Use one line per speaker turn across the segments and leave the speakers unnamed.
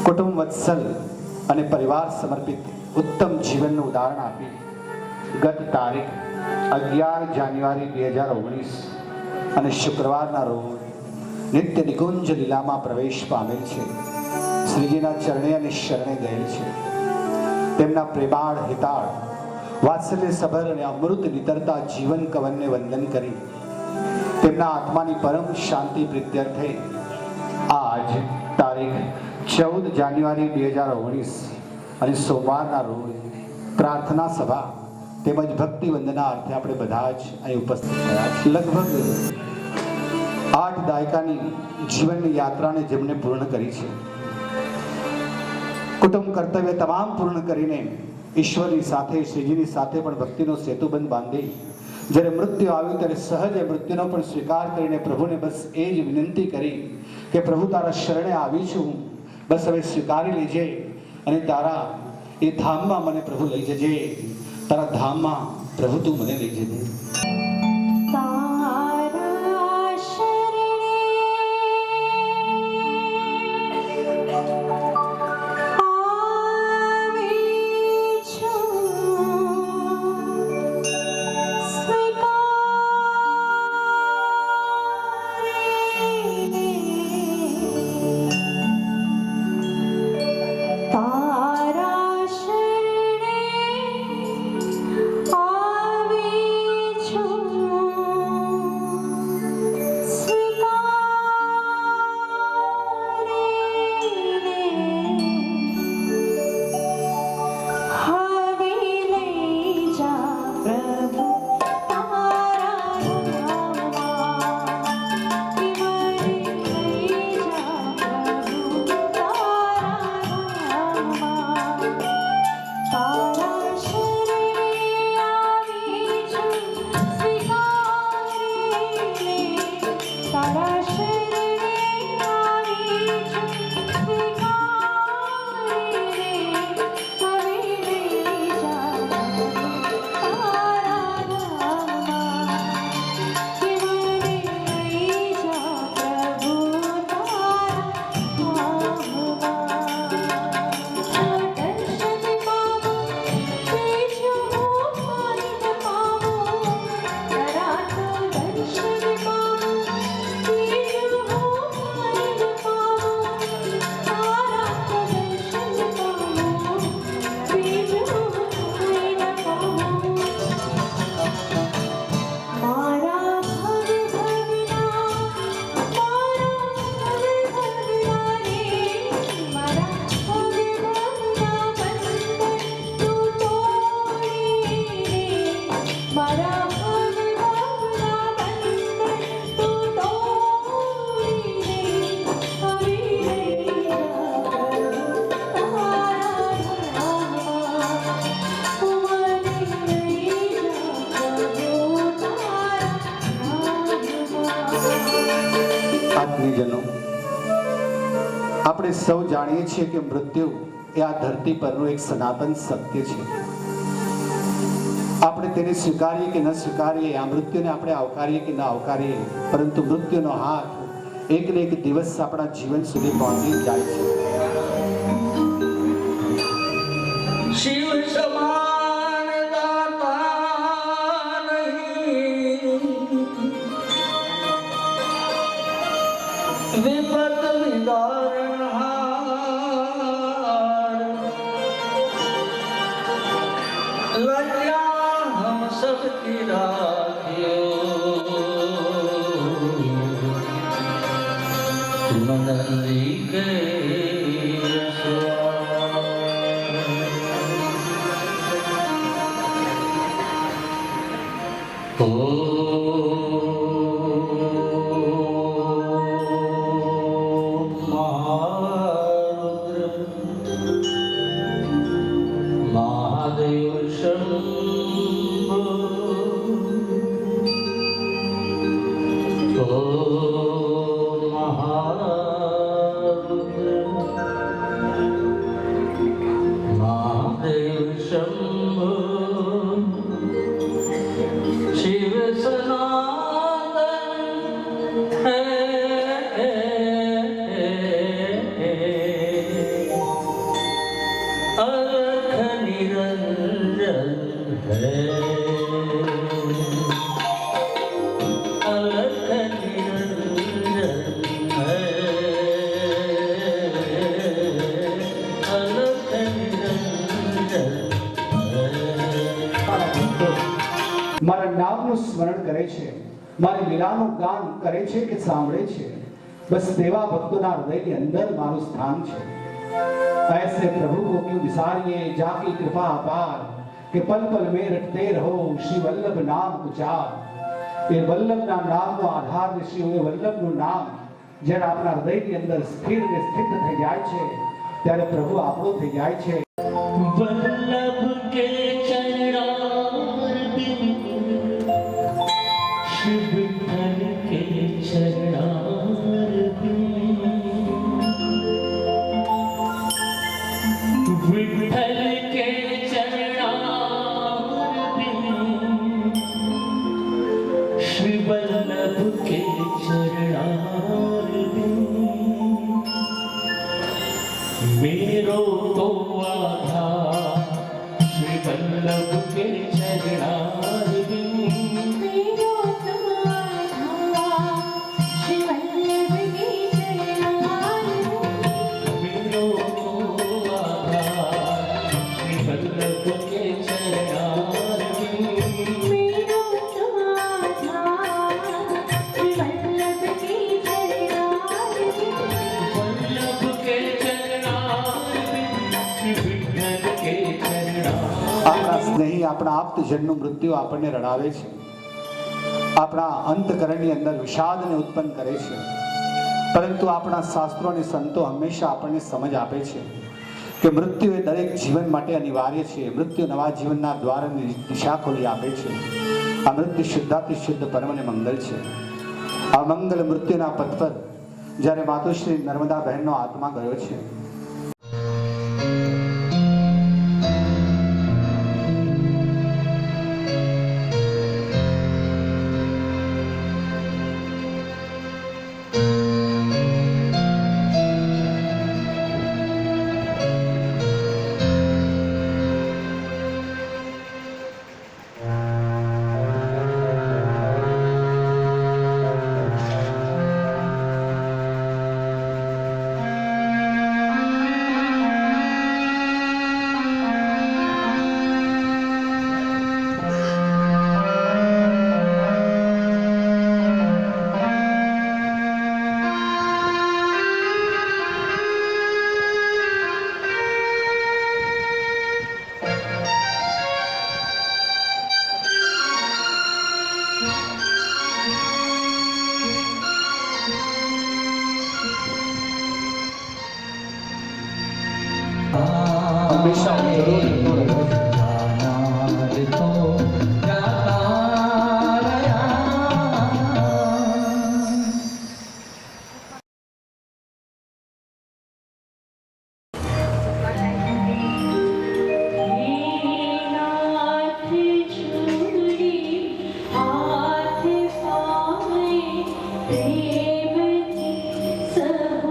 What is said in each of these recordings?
કુટુંબ વત્સલ અને પરિવાર સમર્પિત ઉત્તમ જીવનનું ઉદાહરણ આપી ગત તારીખ 11 જાન્યુઆરી 2019 અને શુક્રવારના રોજ નિત્ય નિકુંજ લીલામાં પ્રવેશ પામેલ છે. શ્રીજીના ચરણે અને શરણે ગયેલ છે. તેમના પ્રેમાળ હિતાળ વાત્સલ્ય સભર અને અમૃત વિતરતા જીવન કવનને વંદન કરી તેમના આત્માની પરમ શાંતિ પ્રીત્યર્થે આજ તારીખ 14 જાન્યુઆરી 2019 અને સોમવારના રોજ પ્રાર્થના સભા તેમજ ભક્તિ વંદના અર્થે આપણે બધા જ અહીં ઉપસ્થિત થયા છે. લગભગ 8 દાયકાની જીવનની યાત્રાને જેમણે પૂર્ણ કરી છે, કુટુંબ કર્તવ્ય તમામ પૂર્ણ કરીને ઈશ્વરની સાથે શ્રીજીની સાથે પણ ભક્તિનો સેતુબંધ બાંધી જ્યારે મૃત્યુ આવ્યું ત્યારે સહજ મૃત્યુનો પણ સ્વીકાર કરીને પ્રભુને બસ એ જ વિનંતી કરી કે પ્રભુ તારા શરણે આવી છું, બસ હવે સ્વીકારી લેજે અને તારા એ ધામમાં મને પ્રભુ લઈ જજે, તારા ધામમાં પ્રભુ તું મને લઈ જજે. આપણે સૌ જાણીએ છીએ કે મૃત્યુ એ આ ધરતી પરનું એક સનાતન સત્ય છે. આપણે તેને સ્વીકારીએ કે ન સ્વીકારીએ, આ મૃત્યુને આપણે આવકારીએ કે ન આવકારીએ, પરંતુ મૃત્યુનો હાથ એક ને એક દિવસ આપણા જીવન સુધી પહોંચી જાય છે.
શિવ સમાન દાતા નહીં, વિપત विदारणहार, लज्जा हम सबकी राखियो, मनली के
કરે છે, મારી લીલાનું ગાન કરે છે કે સાંભળે છે, બસ તેવા ભક્તોના હૃદયની અંદર મારું સ્થાન છે। ऐसे प्रभु को क्यों विसारिए जाकी कृपा अपार કે પલ પલ में रटते रहो श्री वल्लभ नाम उचार। એ વલ્લભના નામનો આધાર શ્રી એ વલ્લભનું નામ જ્યારે આપણા હૃદયની અંદર સ્થિર ને સ્થિત થઈ જાય છે ત્યારે પ્રભુ આપણો થઈ જાય છે।
वल्लभ के चरणार बिन श्री विठ्ठल के चरणार बिन विठ्ठल के चरणार बिन श्री वल्लभ के चरणार बिन मेरो तो आधार श्री वल्लभ के चरणार बिन
मेरो तो आधार श्री वल्लभ के चरणार बिन
मेरो तो आधार श्री वल्लभ के चरणार बिन
मेरो तो आधार श्री वल्लभ के चरणार बिन
वल्लभ के चरणार बिन श्री विठ्ठल के चरणार
આપણા સ્નેહી આપણા આપ્તજનનું મૃત્યુ આપણને રડાવે છે, આપણા અંતકરણની અંદર વિષાદને ઉત્પન્ન કરે છે, પરંતુ આપણા શાસ્ત્રો અને સંતો હંમેશા આપણને સમજ આપે છે કે મૃત્યુ એ દરેક જીવન માટે અનિવાર્ય છે। મૃત્યુ નવા જીવનના દ્વારની દિશા ખોલી આપે છે। આ મૃત્યુ શુદ્ધાતિ શુદ્ધ પરમને મંગલ છે। આ મંગલ મૃત્યુના પથ પર જ્યારે માતુશ્રી નર્મદા બહેનનો આત્મા ગયો છે, હંમેશા હું જરૂર રહેતો રહ્યો છું।
नाथ छोड़ी हाथ पाए प्रेम की सहुमाई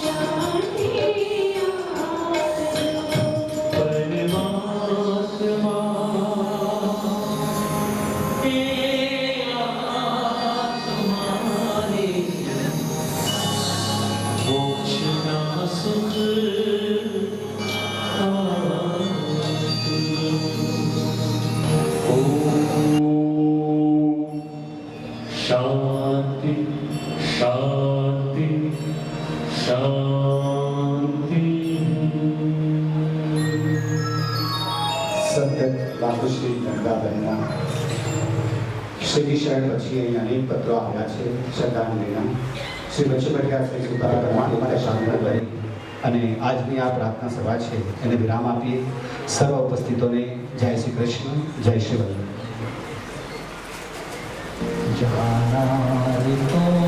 शांति
परमात्मा हे आत्मारे मोक्ष ना सुख शांति शांति शांति
સત્ય માતુશ્રી નર્મદા બહેનના શ્રી શરણ પછી અહીં અનેક પત્રો આવ્યા છે શ્રદ્ધાંજલિના। શ્રી બચ્ચુભટિયા શ્રી સુતારા પરમાણી માટે શાંતિ કરી અને આજની આ પ્રાર્થના સભા છે એને વિરામ આપીએ। સર્વ ઉપસ્થિતોને જય શ્રી કૃષ્ણ, જય શ્રી વલ્લભ।
जाना तो